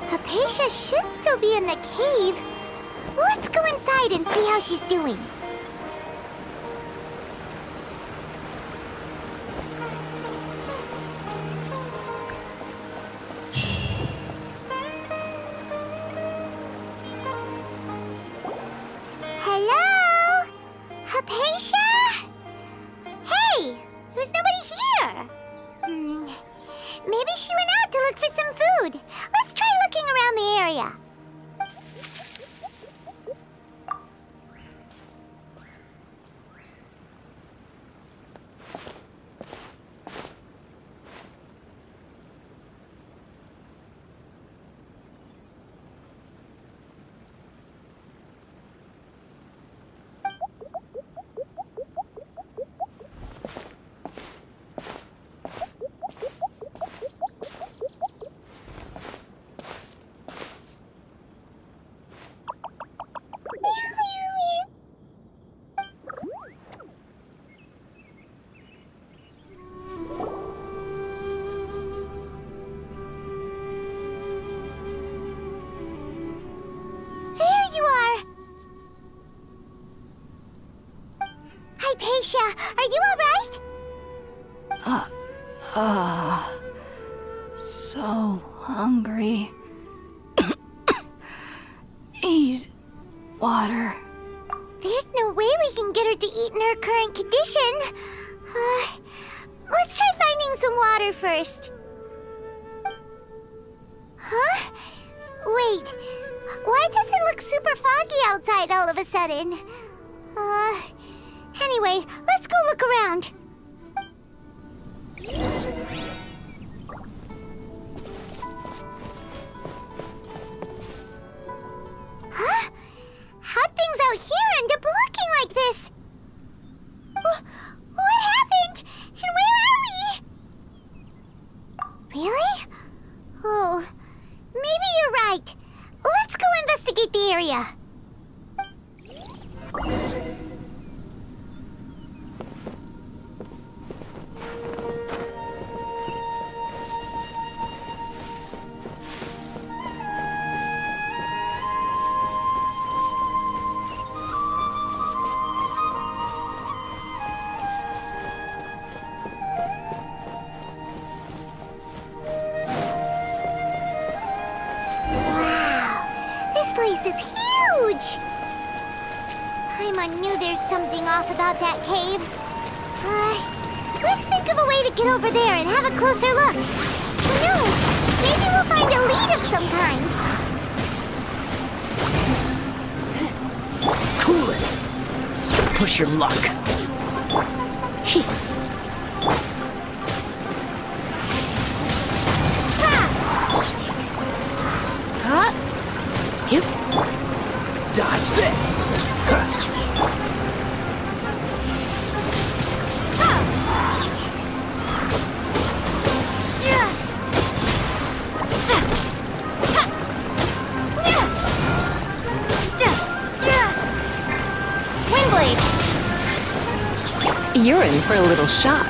Haypasia should still be in the cave. Let's go inside and see how she's doing. Hello? Haypasia? Hey, there's nobody here. Maybe she went out to look for some food. Let's try looking around the area. Haypasia, are you alright? So hungry. Need water. There's no way we can get her to eat in her current condition. Let's try finding some water first. Huh? Wait, why does it look super foggy outside all of a sudden? Anyway, let's go look around. Huh? How'd things out here end up looking like this? What happened? And where are we? Really? Oh, maybe you're right. Let's go investigate the area. It's huge! Paimon knew there's something off about that cave. Let's think of a way to get over there and have a closer look. Who knows? Maybe we'll find a lead of some kind. Cool it! To push your luck. Yep. Dodge this! Windblade! You're in for a little shock.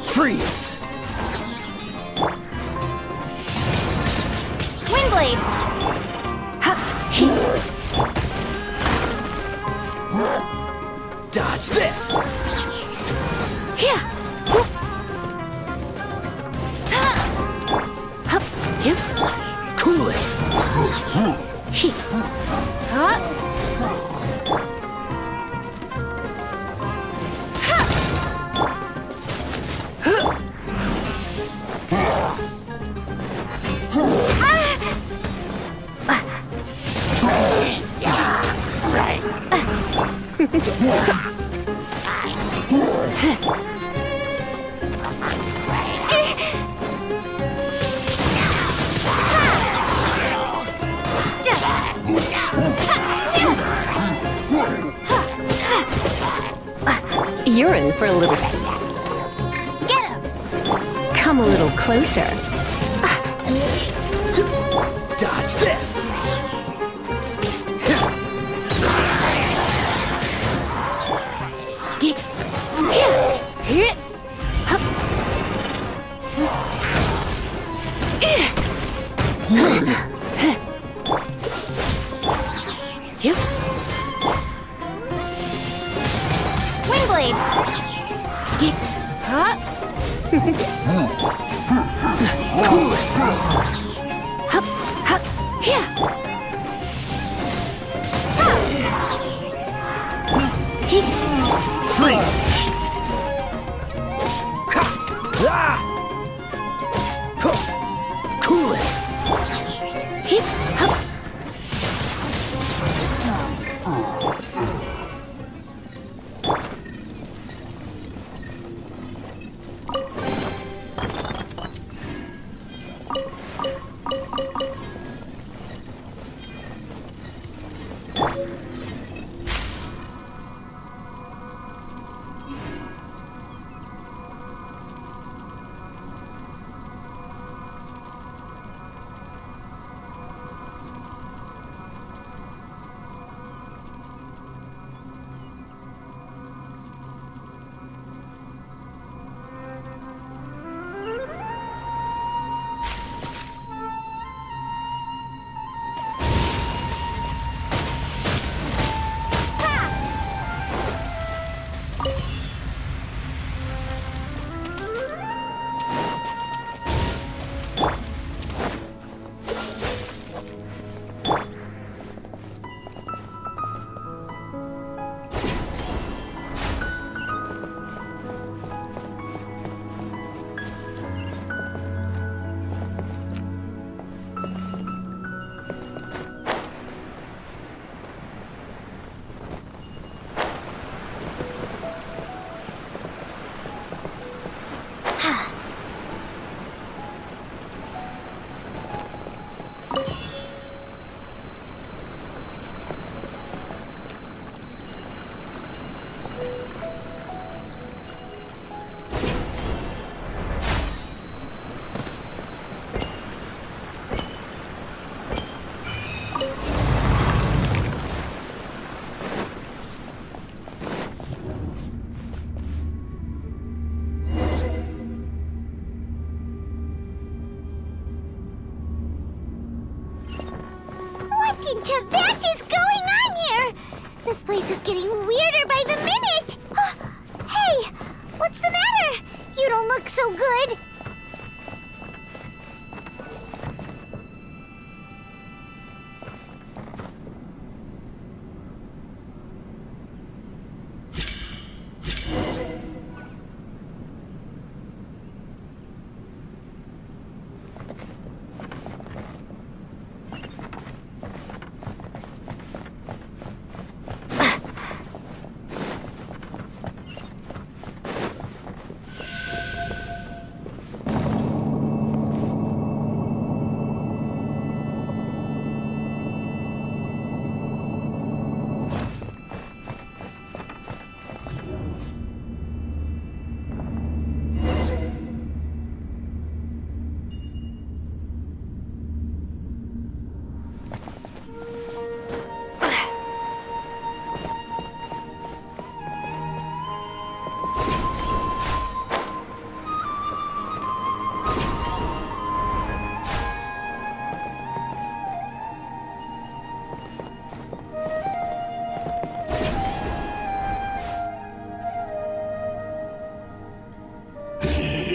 Freeze! Windblade! Dodge this! Cool it! You're in for a little... Get him! Come a little closer. Dodge this! Windblade! Cool it! Freeze! Cool it! What is going on here? This place is getting weirder by the minute! Hey, what's the matter? You don't look so good.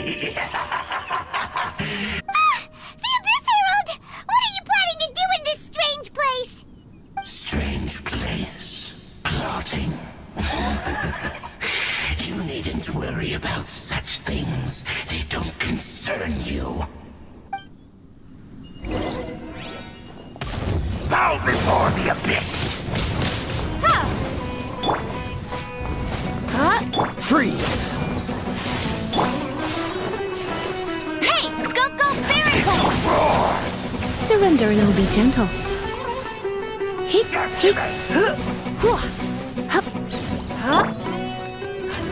The Abyss, Herald! What are you planning to do in this strange place? Strange place. Plotting. You needn't worry about such things. They don't concern you. Bow before the Abyss! Freeze! Hey! Go very quick! Surrender and I'll be gentle.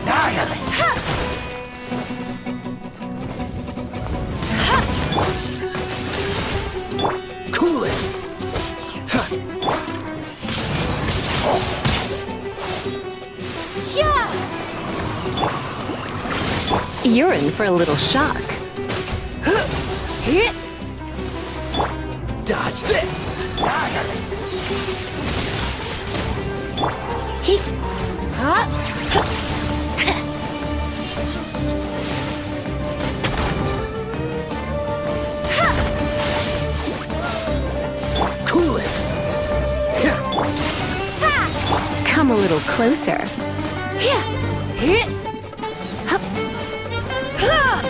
Annihilate! Cool it! You're in for a little shock. Dodge this! Cool it! Come a little closer.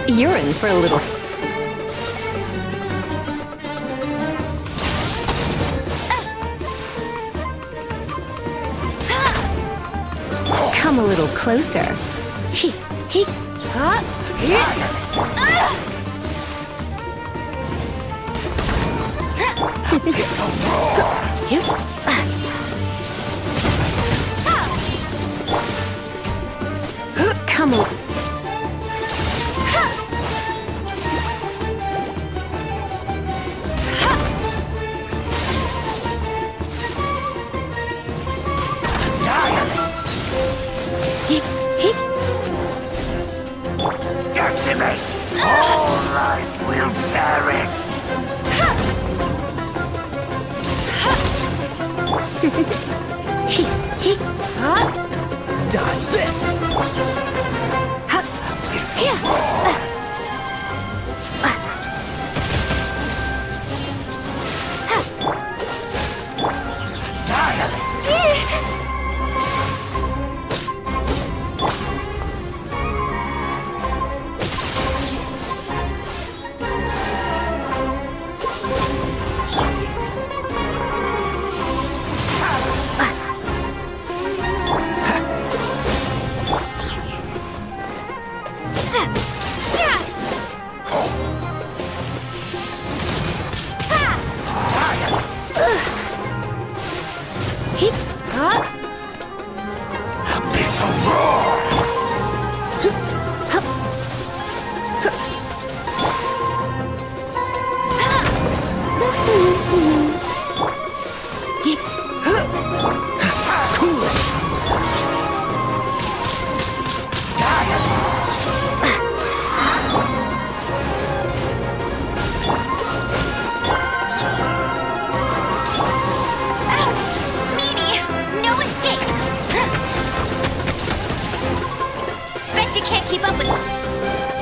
You're in for a little... Come a little closer. Come on. Decimate! All life will perish! Dodge this!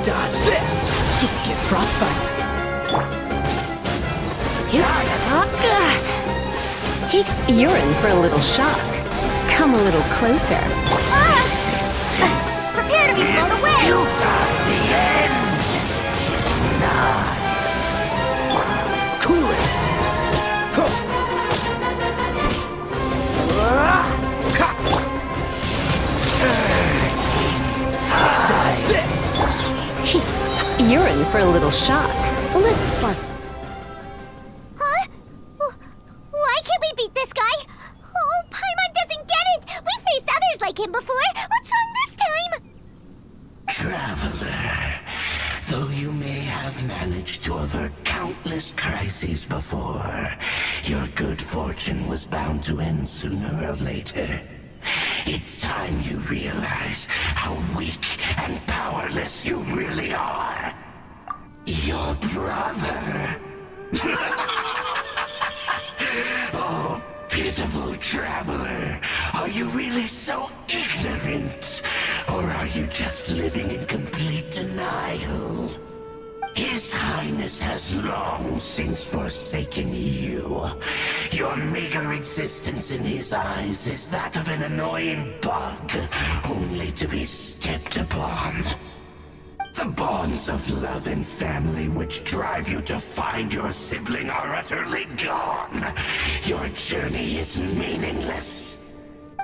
Dodge this! Don't get frostbite! You're in for a little shock. Come a little closer. Prepare to be blown away! The end! Cool it! Dodge this! You're in for a little shock. Let's spark. Huh? Why can't we beat this guy? Oh, Paimon doesn't get it! We faced others like him before! What's wrong this time? Traveler, though you may have managed to avert countless crises before, your good fortune was bound to end sooner or later. It's time you realize how weak and powerless you really are. Your brother. Oh, pitiful traveler. Are you really so ignorant? Or are you just living in complete denial? Highness has long since forsaken you. Your meager existence in his eyes is that of an annoying bug, only to be stepped upon. The bonds of love and family which drive you to find your sibling are utterly gone. Your journey is meaningless.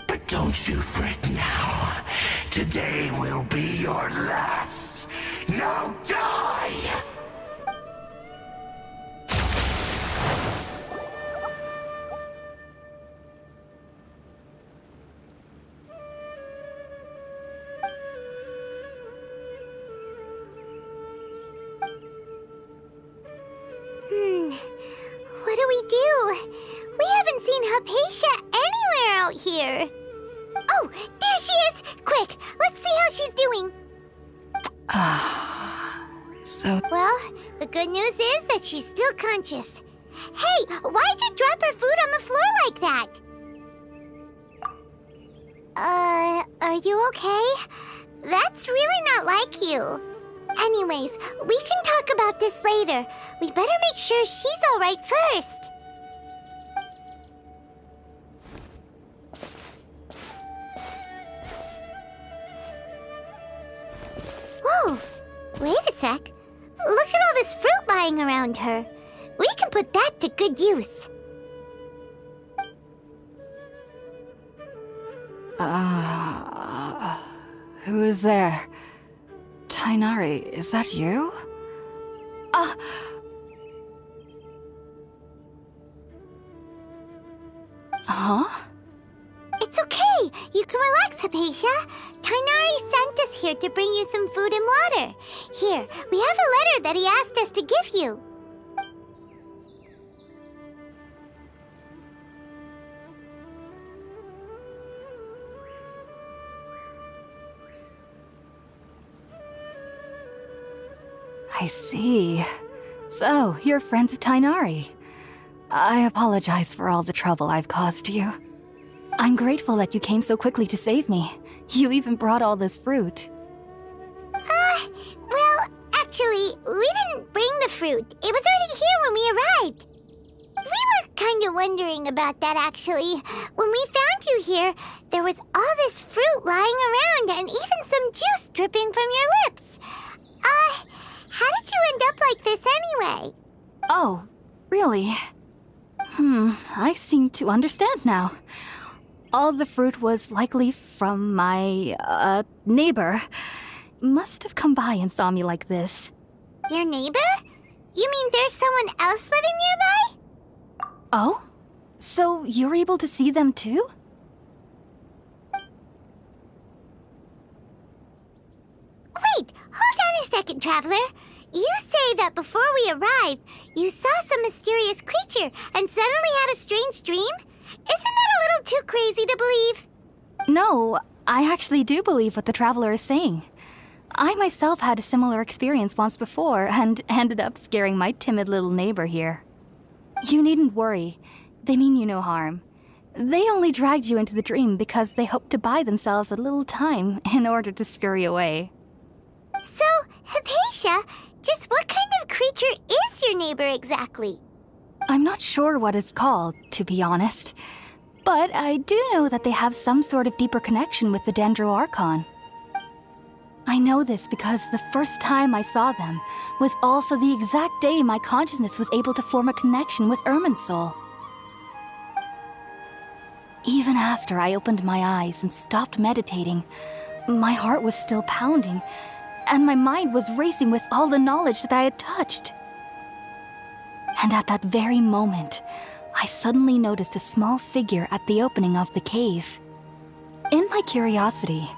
But don't you fret now. Today will be your last. Now die! What do we do? We haven't seen Haypasia anywhere out here. Oh, there she is! Quick, let's see how she's doing. Well, the good news is that she's still conscious. Hey, why'd you drop her food on the floor like that? Are you okay? That's really not like you. Anyways, we can talk about this later. We better make sure she's all right first. Whoa, wait a sec. Look at all this fruit lying around her. We can put that to good use. Who is there? Tighnari, is that you? Huh? It's okay. You can relax, Haypasia. Tighnari sent us here to bring you some food and water. Here, we have a letter that he asked us to give you. I see. So, you're friends of Tighnari. I apologize for all the trouble I've caused you. I'm grateful that you came so quickly to save me. You even brought all this fruit. Well, actually, we didn't bring the fruit. It was already here when we arrived. We were kind of wondering about that, actually. When we found you here, there was all this fruit lying around and even some juice dripping from your lips. How did you end up like this anyway? Oh, really? I seem to understand now. All the fruit was likely from my, neighbor. Must have come by and saw me like this. Your neighbor? You mean there's someone else living nearby? Oh? So you're able to see them too? Wait, hold on a second, Traveler. You say that before we arrived, you saw some mysterious creature and suddenly had a strange dream? Isn't that a little too crazy to believe? No, I actually do believe what the Traveler is saying. I myself had a similar experience once before and ended up scaring my timid little neighbor here. You needn't worry. They mean you no harm. They only dragged you into the dream because they hoped to buy themselves a little time in order to scurry away. So, Haypasia, just what kind of creature is your neighbor exactly? I'm not sure what it's called, to be honest. But I do know that they have some sort of deeper connection with the Dendro Archon. I know this because the first time I saw them was also the exact day my consciousness was able to form a connection with Irminsul. Even after I opened my eyes and stopped meditating, my heart was still pounding, and my mind was racing with all the knowledge that I had touched. And at that very moment, I suddenly noticed a small figure at the opening of the cave. In my curiosity,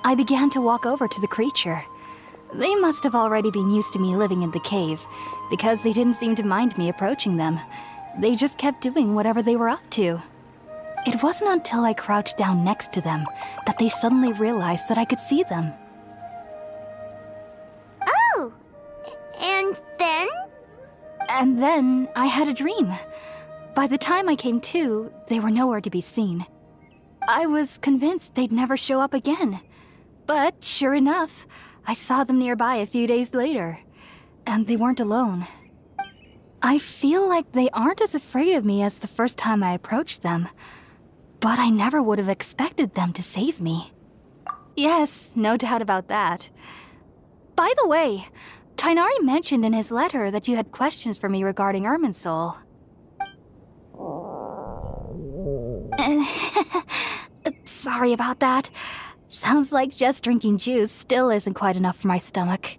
I began to walk over to the creature. They must have already been used to me living in the cave, because they didn't seem to mind me approaching them. They just kept doing whatever they were up to. It wasn't until I crouched down next to them that they suddenly realized that I could see them. Oh, and then? And then I had a dream. By the time I came to, they were nowhere to be seen. I was convinced they'd never show up again. But sure enough, I saw them nearby a few days later. and they weren't alone. I feel like they aren't as afraid of me as the first time I approached them, but I never would have expected them to save me. Yes, no doubt about that. By the way, Tighnari mentioned in his letter that you had questions for me regarding Irminsul. Sorry about that. Sounds like just drinking juice still isn't quite enough for my stomach.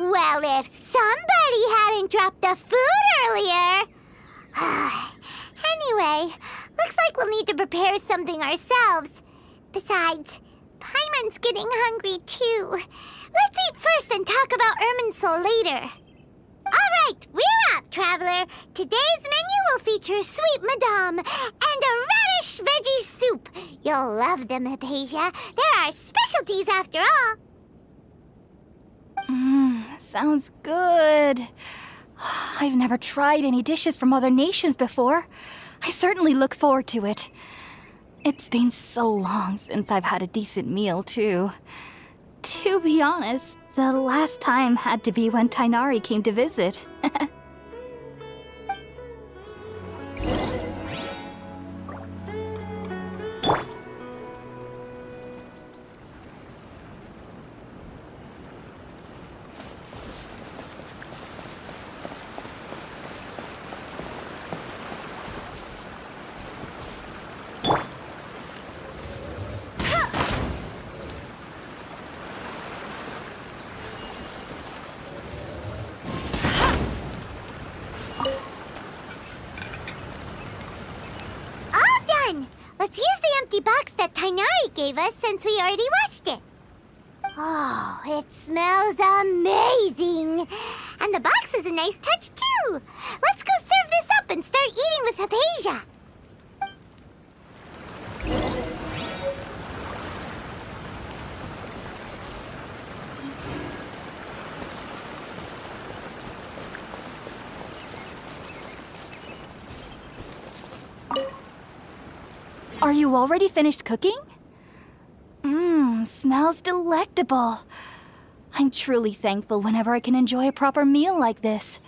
Well, if somebody hadn't dropped the food earlier... Anyway, looks like we'll need to prepare something ourselves. Besides, Paimon's getting hungry too. Let's eat first and talk about Irminsul later. Alright, we're up, traveler. Today's menu will feature sweet madame and a radish veggie soup. You'll love them, Haypasia. They're our specialties after all. Sounds good. I've never tried any dishes from other nations before. I certainly look forward to it. It's been so long since I've had a decent meal, too. To be honest, the last time had to be when Tighnari came to visit. Let's use the empty box that Tighnari gave us since we already washed it. Oh, it smells amazing. And the box is a nice touch, too. Let's go serve this up and start eating with Haypasia. Are you already finished cooking? Smells delectable. I'm truly thankful whenever I can enjoy a proper meal like this.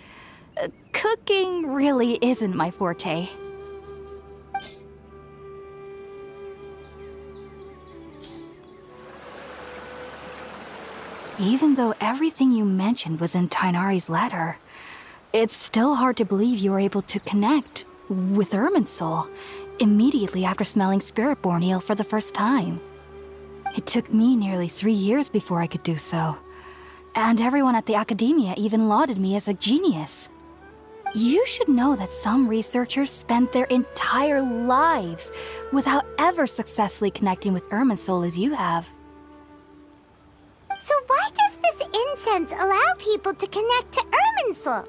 Cooking really isn't my forte. Even though everything you mentioned was in Tighnari's letter, it's still hard to believe you were able to connect with Irminsul immediately after smelling spirit-born eel for the first time. It took me nearly 3 years before I could do so. And everyone at the Akademiya even lauded me as a genius. You should know that some researchers spent their entire lives without ever successfully connecting with Irminsul as you have. So why does this incense allow people to connect to Irminsul?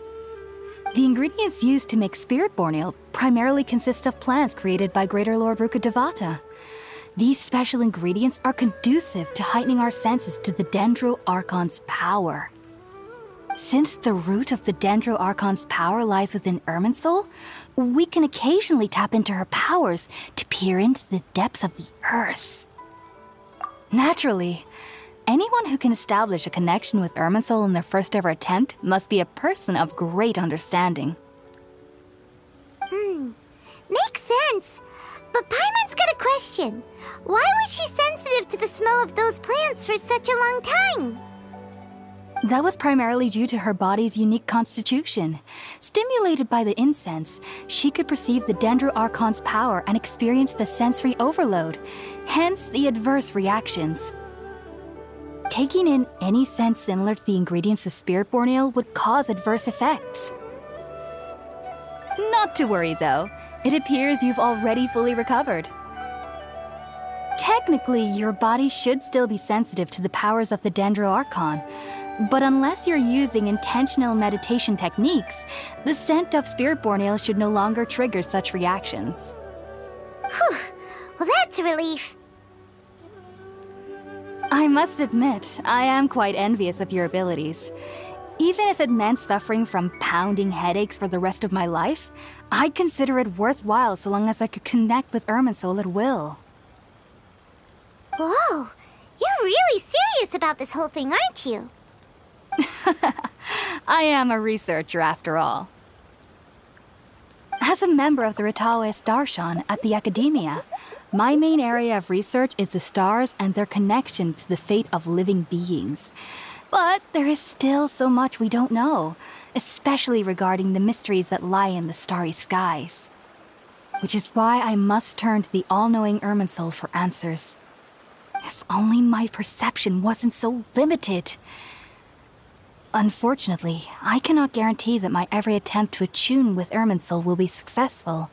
The ingredients used to make spirit-born ale primarily consist of plants created by Greater Lord Rukkhadevata. These special ingredients are conducive to heightening our senses to the Dendro Archon's power. Since the root of the Dendro Archon's power lies within Irminsul, we can occasionally tap into her powers to peer into the depths of the earth. Naturally, anyone who can establish a connection with Irminsul in their first ever attempt must be a person of great understanding. Makes sense. But Paimon's got a question. Why was she sensitive to the smell of those plants for such a long time? That was primarily due to her body's unique constitution. Stimulated by the incense, she could perceive the Dendro Archon's power and experience the sensory overload, hence the adverse reactions. Taking in any scent similar to the ingredients of spirit-born ale would cause adverse effects. Not to worry, though. It appears you've already fully recovered. Technically, your body should still be sensitive to the powers of the Dendro Archon, but unless you're using intentional meditation techniques, the scent of spirit-born ale should no longer trigger such reactions. Whew. Well, that's a relief. I must admit, I am quite envious of your abilities. Even if it meant suffering from pounding headaches for the rest of my life, I'd consider it worthwhile so long as I could connect with Irminsul at will. Whoa, you're really serious about this whole thing, aren't you? I am a researcher after all. As a member of the Ritaoist Darshan at the Akademiya, my main area of research is the stars and their connection to the fate of living beings. But there is still so much we don't know, especially regarding the mysteries that lie in the starry skies. Which is why I must turn to the all-knowing Irminsul for answers. If only my perception wasn't so limited. Unfortunately, I cannot guarantee that my every attempt to attune with Irminsul will be successful,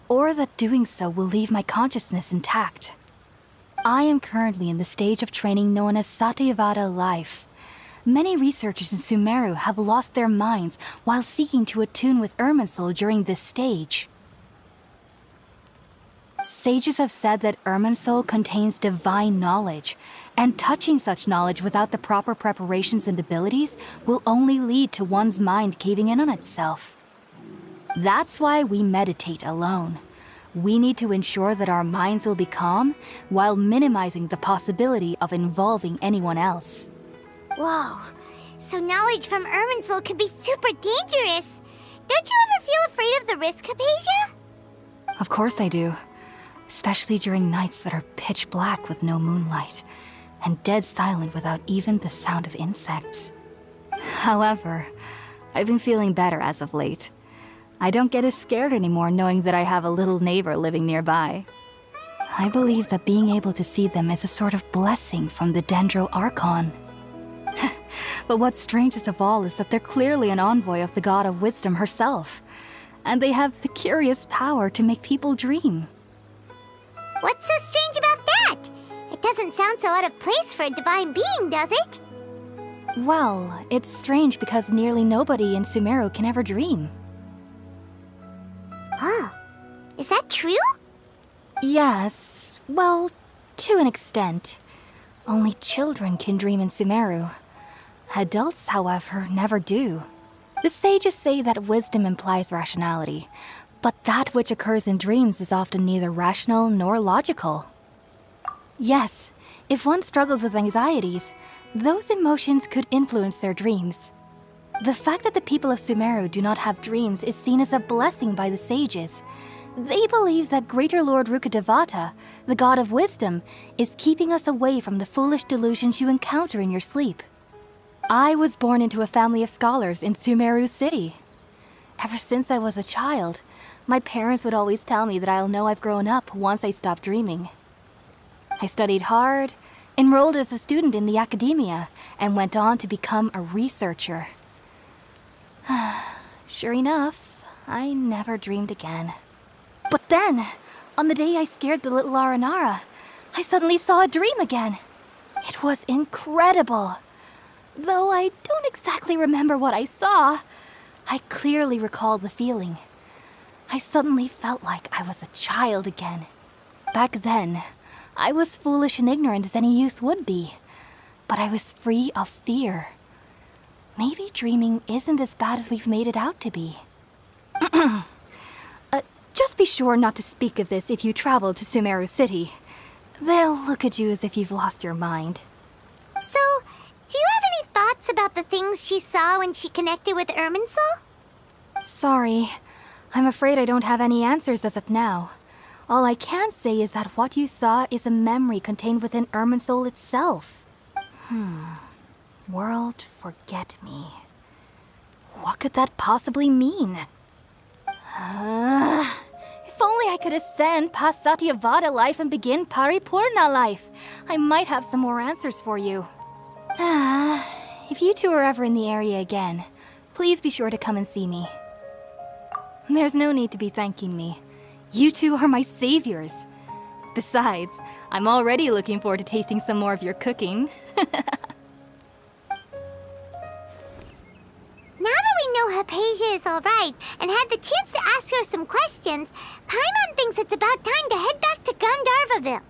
or that doing so will leave my consciousness intact. I am currently in the stage of training known as Satyavada life. Many researchers in Sumeru have lost their minds while seeking to attune with Irminsul during this stage. Sages have said that Irminsul contains divine knowledge, and touching such knowledge without the proper preparations and abilities will only lead to one's mind caving in on itself. That's why we meditate alone. We need to ensure that our minds will be calm while minimizing the possibility of involving anyone else. Whoa, so knowledge from Irminsul could be super dangerous. Don't you ever feel afraid of the risk, Haypasia? Of course I do. Especially during nights that are pitch black with no moonlight, and dead silent without even the sound of insects. However, I've been feeling better as of late. I don't get as scared anymore knowing that I have a little neighbor living nearby. I believe that being able to see them is a sort of blessing from the Dendro Archon. But what's strangest of all is that they're clearly an envoy of the God of Wisdom herself, and they have the curious power to make people dream. What's so strange about that? It doesn't sound so out of place for a divine being, does it? Well, it's strange because nearly nobody in Sumeru can ever dream. Oh, is that true? Yes, well, to an extent. Only children can dream in Sumeru. Adults, however, never do. The sages say that wisdom implies rationality, but that which occurs in dreams is often neither rational nor logical. Yes, if one struggles with anxieties, those emotions could influence their dreams. The fact that the people of Sumeru do not have dreams is seen as a blessing by the sages. They believe that Greater Lord Rukkhadevata, the god of wisdom, is keeping us away from the foolish delusions you encounter in your sleep. I was born into a family of scholars in Sumeru City. Ever since I was a child, my parents would always tell me that I'll know I've grown up once I stop dreaming. I studied hard, enrolled as a student in the Akademiya, and went on to become a researcher. Sure enough, I never dreamed again. But then, on the day I scared the little Aranara, I suddenly saw a dream again. It was incredible. Though I don't exactly remember what I saw, I clearly recall the feeling. I suddenly felt like I was a child again. Back then, I was foolish and ignorant as any youth would be, but I was free of fear. Maybe dreaming isn't as bad as we've made it out to be. Just be sure not to speak of this if you travel to Sumeru City. They'll look at you as if you've lost your mind. So, do you have any thoughts about the things she saw when she connected with Irminsul? Sorry. I'm afraid I don't have any answers as of now. All I can say is that what you saw is a memory contained within Irminsul itself. World forget me. What could that possibly mean? If only I could ascend past Satyavada life and begin Paripurna life. I might have some more answers for you. If you two are ever in the area again, please be sure to come and see me. There's no need to be thanking me. You two are my saviors. Besides, I'm already looking forward to tasting some more of your cooking. Now that we know Haypasia is alright and had the chance to ask her some questions, Paimon thinks it's about time to head back to Gandharvaville.